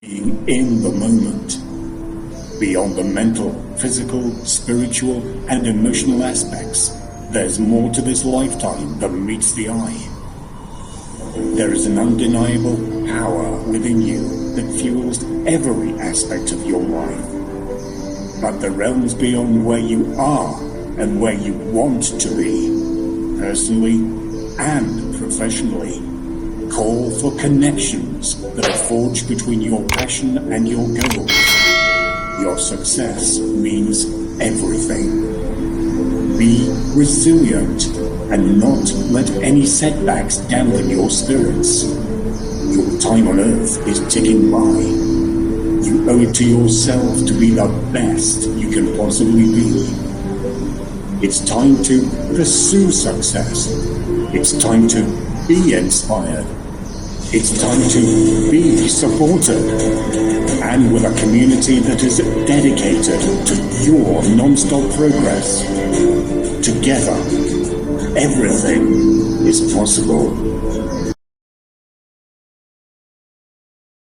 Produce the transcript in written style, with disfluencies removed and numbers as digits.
Being in the moment, beyond the mental, physical, spiritual, and emotional aspects, there's more to this lifetime than meets the eye. There is an undeniable power within you that fuels every aspect of your life. But the realms beyond where you are and where you want to be, personally and professionally, call for connections that are forged between your passion and your goals. Your success means everything. Be resilient and not let any setbacks dampen your spirits. Your time on earth is ticking by. You owe it to yourself to be the best you can possibly be. It's time to pursue success. It's time to be inspired. It's time to be supported. And with a community that is dedicated to your non-stop progress, together, everything is possible.